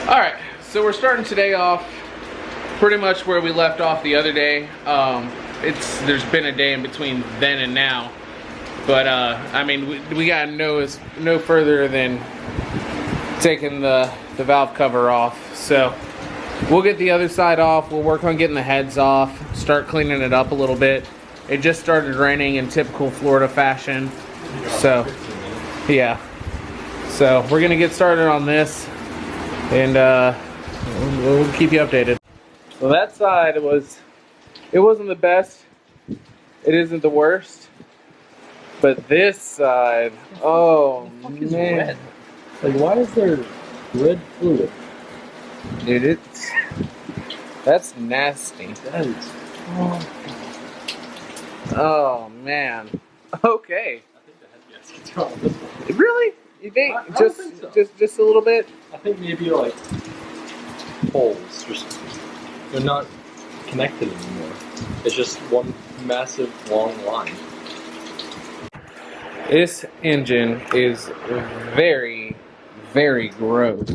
Alright, so we're starting today off pretty much where we left off the other day. There's been a day in between then and now, but I mean we got no further than taking the valve cover off. So we'll get the other side off, we'll work on getting the heads off, start cleaning it up a little bit. It just started raining in typical Florida fashion, so yeah. So we're gonna get started on this, and we'll keep you updated. So that side it wasn't the best, it isn't the worst, but this side, oh man, red? Like, why is there red fluid? Dude, that's nasty. That is, oh man. Okay. I think the head gasket's wrong on this one. Really? You think? I don't think so. Just a little bit? I think maybe like holes, they're not connected anymore. It's just one massive long line. This engine is very, very gross.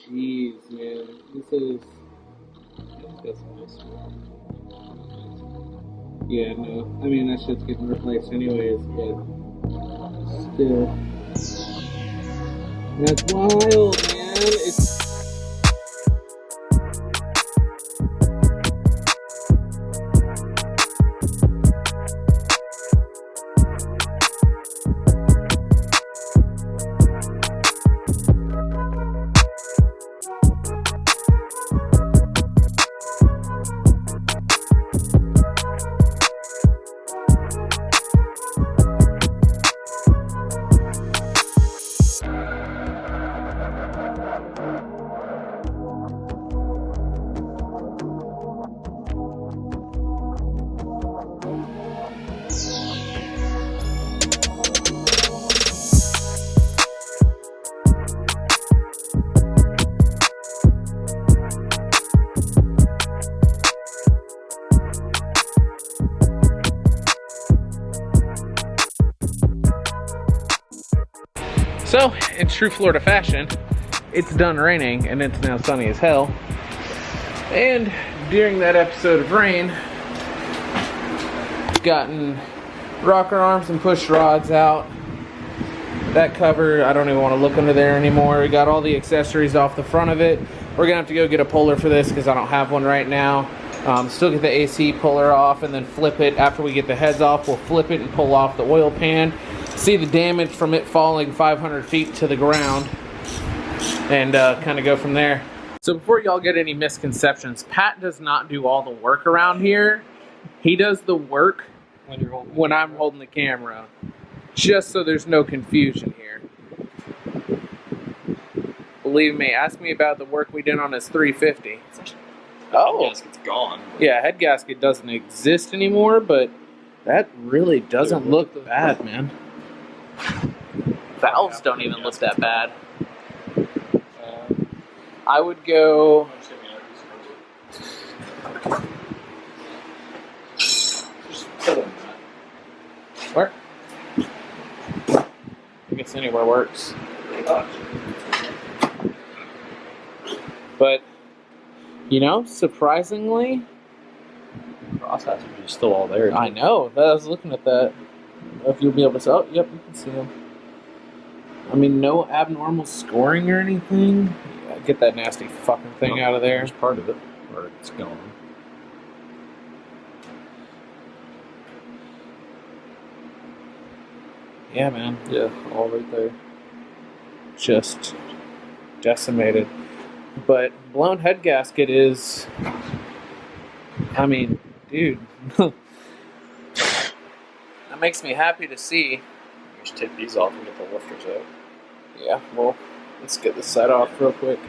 Jeez, man. This is... Yeah, no. I mean, that shit's getting replaced anyways, but... Still. That's wild, man. It's... So, in true Florida fashion, it's done raining and it's now sunny as hell. And during that episode of rain, gotten rocker arms and push rods out. That cover, I don't even want to look under there anymore. We got all the accessories off the front of it. We're gonna have to go get a puller for this because I don't have one right now. Still get the AC puller off and then flip it. After we get the heads off, we'll flip it and pull off the oil pan. See the damage from it falling 500 feet to the ground, and kind of go from there. So before y'all get any misconceptions, Pat does not do all the work around here. He does the work when I'm holding the camera, just so there's no confusion here. Believe me, ask me about the work we did on his 350. Oh, head gasket's gone. Yeah, head gasket doesn't exist anymore, but that really doesn't look bad, man. Valves don't even look that bad. I would go... Where? I guess anywhere works. But, you know, surprisingly... Processors are still all there. I know. I was looking at that. If you'll be able to see. Oh, yep, you can see them. I mean, no abnormal scoring or anything. Yeah, get that nasty fucking thing out of there. There's part of it, or it's gone. Yeah, man. Yeah, all right there. Just decimated. But blown head gasket is... I mean, dude. That makes me happy to see. Just take these off and get the lifters out. Yeah, well, let's get this side off real quick.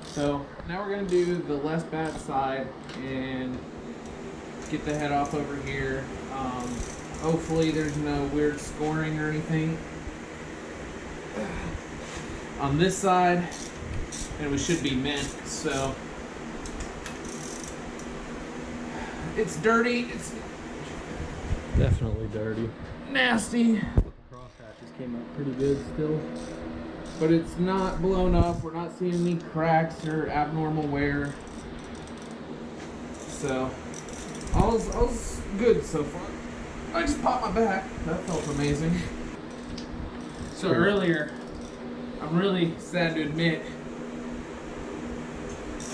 So now we're going to do the less bad side and get the head off over here. Hopefully there's no weird scoring or anything. on this side, and we should be mint. So it's dirty. It's Definitely dirty. nasty, Cross hatches came out pretty good still. but it's not blown up. We're not seeing any cracks or abnormal wear. So all's good so far. I just popped my back. That felt amazing. So earlier, I'm really sad to admit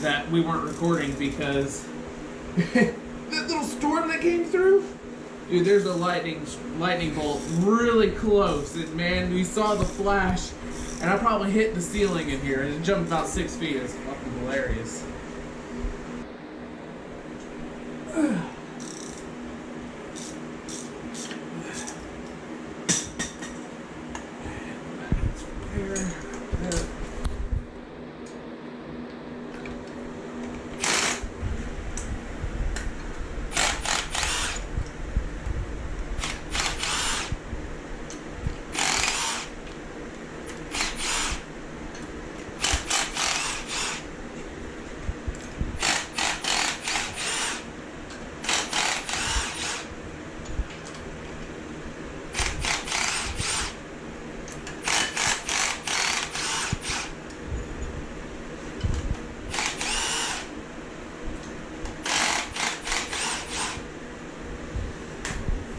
that we weren't recording because that little storm that came through, dude, there's a lightning bolt really close, and man, we saw the flash, and I probably hit the ceiling in here, and it jumped about 6 feet. It's fucking hilarious.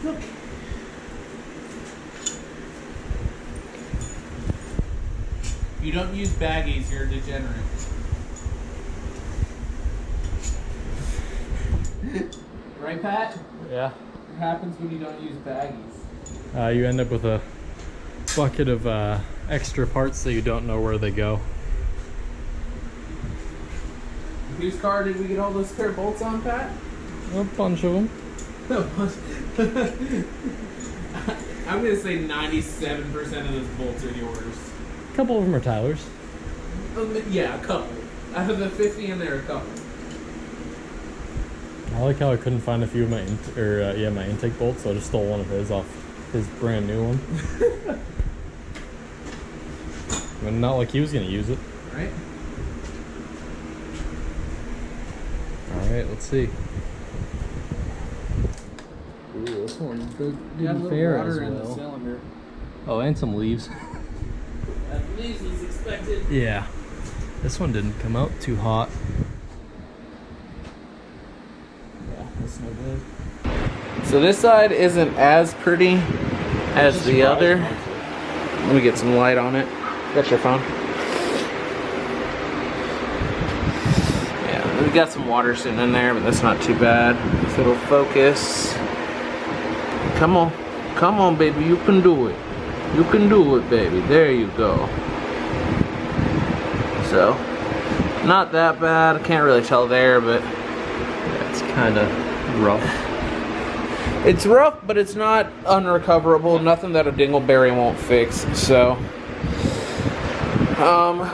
Look. You don't use baggies, you're a degenerate. Right, Pat? Yeah. What happens when you don't use baggies? You end up with a bucket of extra parts that you don't know where they go. Whose car did we get all those spare bolts on, Pat? A bunch of them. I'm gonna say 97% of those bolts are yours. A couple of them are Tyler's. Yeah, a couple. Out of the 50 in there, a couple. I like how I couldn't find a few of my my intake bolts, so I just stole one of his off his brand new one. And not like he was gonna use it. Right? All right, let's see. Ooh, this one didn't fare as well. Cylinder. Oh, and some leaves. Leaves was expected. Yeah, this one didn't come out too hot. Yeah, that's no good. So this side isn't as pretty as the other. Let me get some light on it. Got your phone? Yeah, we got some water sitting in there, but that's not too bad. If it'll focus. Come on, baby, you can do it. You can do it, baby. There you go. So, not that bad. I can't really tell there, but Yeah, it's kind of rough. it's rough, but it's not unrecoverable. Nothing that a dingleberry won't fix. So,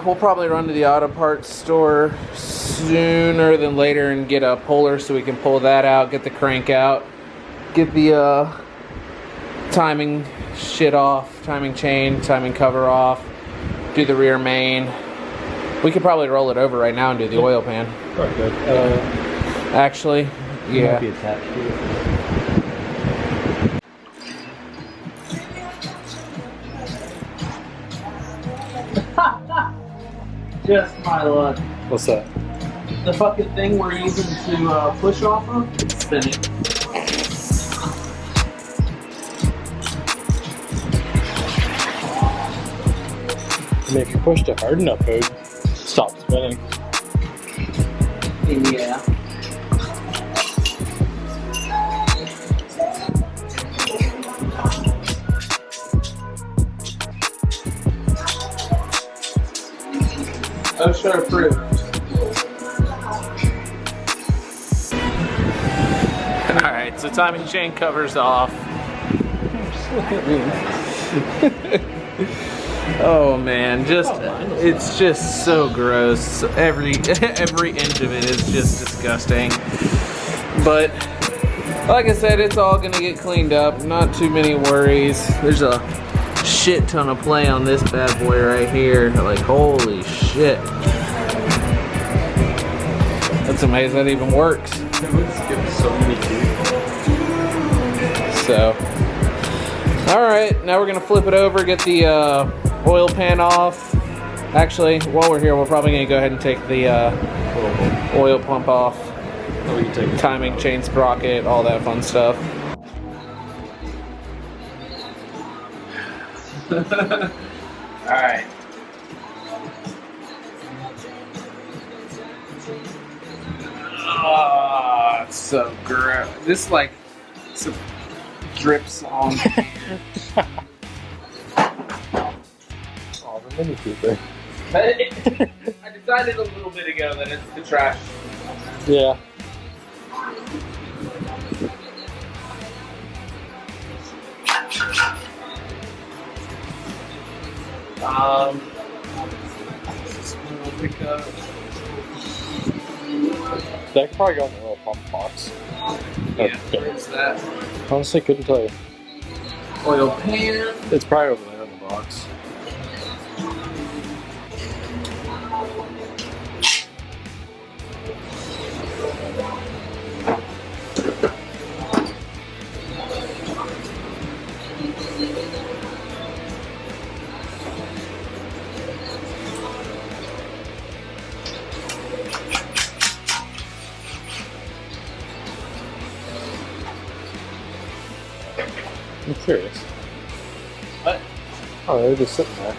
we'll probably run to the auto parts store sooner than later and get a puller so we can pull that out, get the crank out, get the timing shit off, timing chain, timing cover off, do the rear main. We could probably roll it over right now and do the oil pan. Quite good. Actually, yeah. Might be attached to it. Just my luck. What's that? The fucking thing we're using to push off of, it's spinning. I mean, if you pushed it hard enough, it would stop spinning. Yeah. OSHA approved. Alright, so timing chain covers off. Oh man, it's just so gross. Every inch of it is just disgusting. But like I said, it's all gonna get cleaned up. Not too many worries. There's a shit ton of play on this bad boy right here. Like, holy shit. That's amazing that even works. So many teeth. So, all right, now we're gonna flip it over, get the oil pan off. Actually, while we're here, we're probably gonna go ahead and take the oil pump off. Oh, we can take it. Timing chain sprocket, all that fun stuff. All right. Oh, it's so gross. This like drips on. Oh, the mini Cooper. I decided a little bit ago that it's the trash. Yeah. We'll pick up. That could probably go in the little pump box. Yeah, where's that? Honestly, couldn't tell you. Oil pan. It's probably over there in the box. I'm curious. What? Oh, they're just sitting there.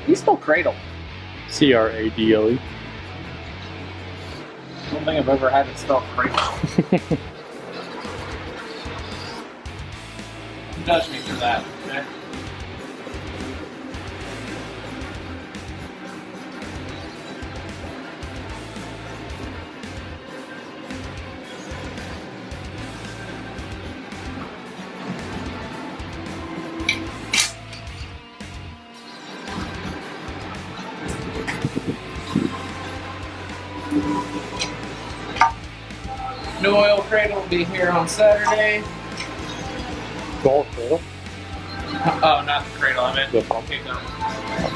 You spell cradle. CRADLE. I don't think I've ever had it spelled cradle. Judge me for that, okay? New oil cradle will be here on Saturday. Golf cradle? Oh, not the cradle, I meant The pump. pickup.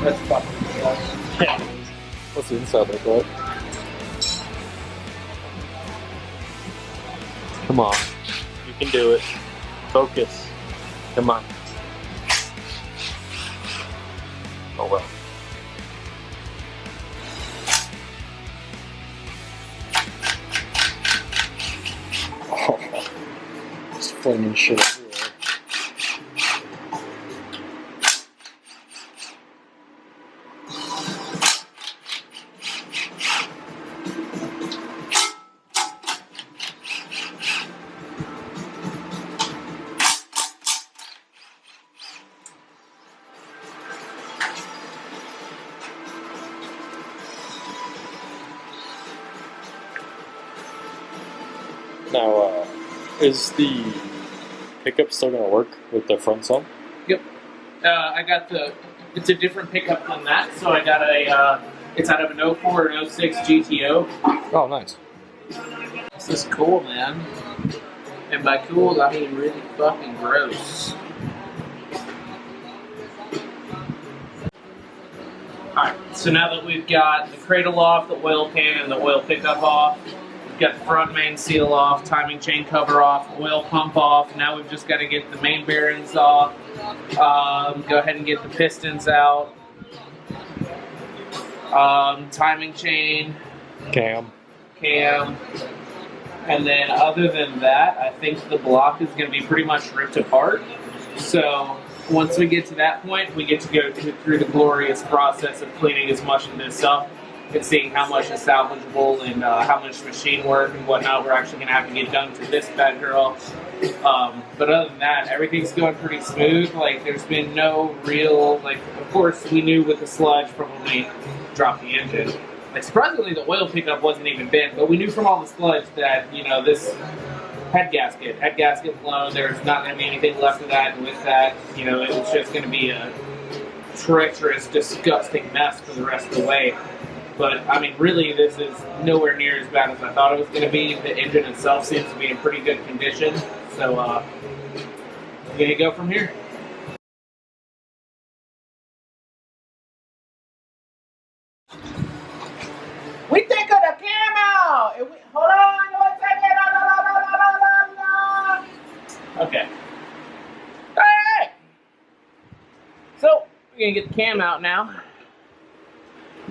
That's fucking stuff. Yeah. What's the inside look like? Come on. You can do it. Focus. Come on. Oh well. Oh, just flaming shit everywhere. Now, is the pickup still going to work with the front sump? Yep. I got it's a different pickup than that, so I got it's out of an 04 and 06 GTO. Oh, nice. This is cool, man. And by cool, I mean really fucking gross. Alright, so now that we've got the cradle off, the oil pan, and the oil pickup off, we've got the front main seal off, timing chain cover off, oil pump off. Now we've just got to get the main bearings off, go ahead and get the pistons out, timing chain, Cam. and then other than that, I think the block is going to be pretty much ripped apart. So once we get to that point, we get to go through the glorious process of cleaning as much of this up and seeing how much is salvageable and how much machine work and whatnot we're actually going to have to get done to this bad girl. But other than that, everything's going pretty smooth. Like, there's been no real, like, of course, we knew with the sludge from when we dropped the engine. Like, surprisingly, the oil pickup wasn't even bent, but we knew from all the sludge that, you know, this head gasket blown, there's not going to be anything left of that, and with that, you know, it was just going to be a treacherous, disgusting mess for the rest of the way. But, I mean, really, this is nowhere near as bad as I thought it was going to be. The engine itself seems to be in pretty good condition. So, I'm going to go from here. We take the cam out! Hold on 1 second! Okay. Alright! So, we're going to get the cam out now.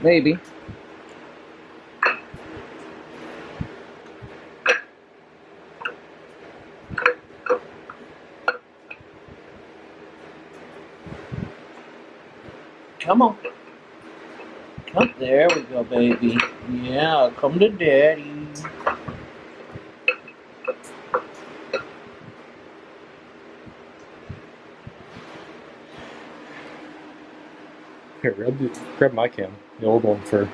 Maybe. Come on. Come, there we go, baby. Yeah, come to daddy. Here, grab my cam, the old one for.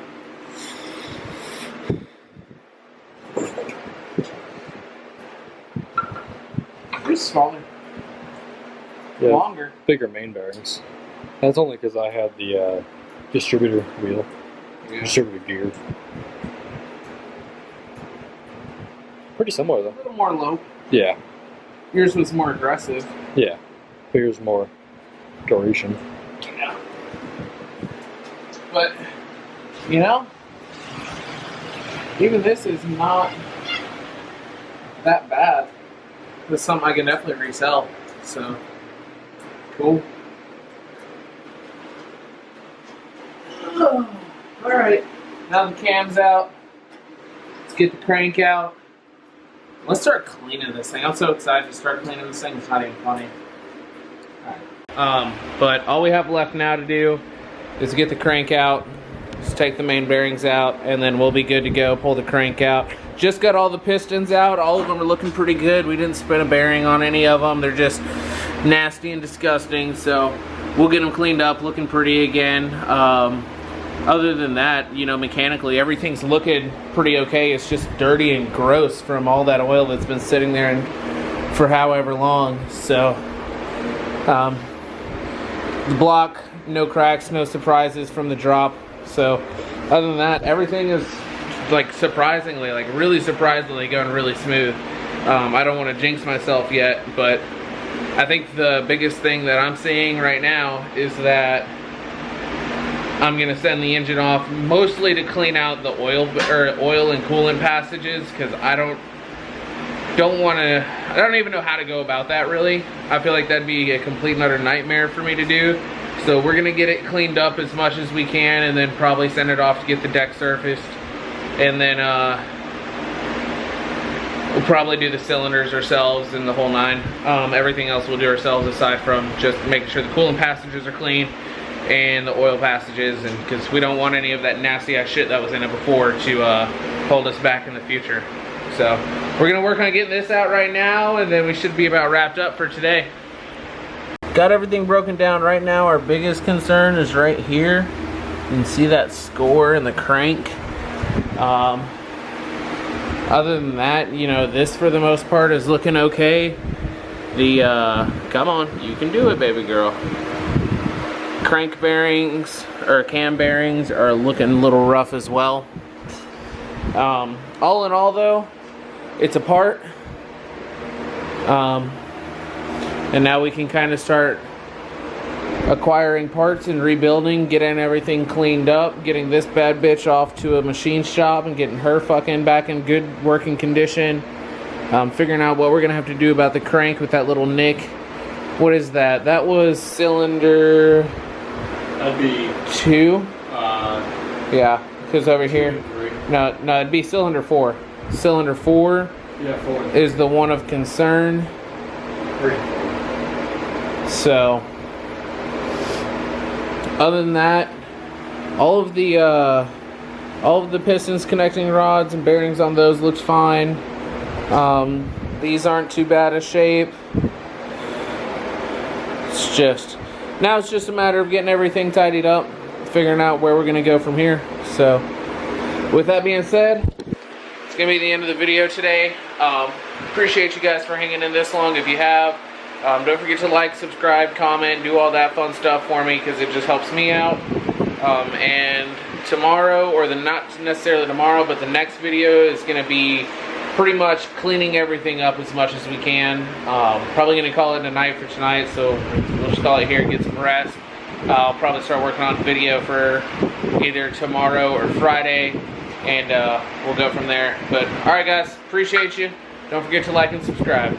It's smaller. Yeah, Longer. bigger main bearings. That's only because I had the distributor wheel, distributor gear. Pretty similar though. A little more low. Yeah. Yours was more aggressive. Yeah. But yours more duration. Yeah. But, you know, even this is not that bad. This is something I can definitely resell. So, cool. Alright, now the cam's out. Let's get the crank out. Let's start cleaning this thing. I'm so excited to start cleaning this thing. It's not even funny. Alright. But all we have left now to do is get the crank out. Just take the main bearings out, and then we'll be good to go. Pull the crank out. Just got all the pistons out. All of them are looking pretty good. We didn't spin a bearing on any of them. They're just nasty and disgusting. So we'll get them cleaned up, looking pretty again. Other than that, you know, mechanically, everything's looking pretty okay. It's just dirty and gross from all that oil that's been sitting there and for however long. So, the block, no cracks, no surprises from the drop. So, other than that, everything is, like, surprisingly, like, really surprisingly going really smooth. I don't want to jinx myself yet, but I think the biggest thing that I'm seeing right now is that I'm gonna send the engine off mostly to clean out the oil and coolant passages, because I don't even know how to go about that really. I feel like that'd be a complete and utter nightmare for me to do. So we're gonna get it cleaned up as much as we can, and then probably send it off to get the deck surfaced, and then we'll probably do the cylinders ourselves and the whole nine. Everything else we'll do ourselves, aside from just making sure the coolant passages are clean and the oil passages, and because we don't want any of that nasty ass shit that was in it before to hold us back in the future. So we're gonna work on getting this out right now, and then we should be about wrapped up for today. Got everything broken down right now. Our biggest concern is right here. You can see that score in the crank. Other than that, you know, this for the most part is looking okay. The come on, you can do it, baby girl. Crank bearings or cam bearings are looking a little rough as well. All in all though, it's apart. And now we can kind of start acquiring parts and rebuilding, getting everything cleaned up, getting this bad bitch off to a machine shop and getting her fucking back in good working condition. Figuring out what we're gonna have to do about the crank with that little nick. What is that? That was cylinder... That'd be 2? Yeah, because over here... No, it'd be cylinder 4. Cylinder 4 is the one of concern. 3. So, other than that, all of the pistons, connecting rods, and bearings on those looks fine. These aren't too bad a shape. Now it's just a matter of getting everything tidied up, figuring out where we're gonna go from here. So, with that being said, it's gonna be the end of the video today. Appreciate you guys for hanging in this long. If you have, Don't forget to like, subscribe, comment, do all that fun stuff for me because it just helps me out. And tomorrow, or not necessarily tomorrow, but the next video is going to be pretty much cleaning everything up as much as we can. Probably going to call it a night for tonight, so we'll just call it here, get some rest. I'll probably start working on video for either tomorrow or Friday, and we'll go from there. But alright guys, appreciate you. Don't forget to like and subscribe.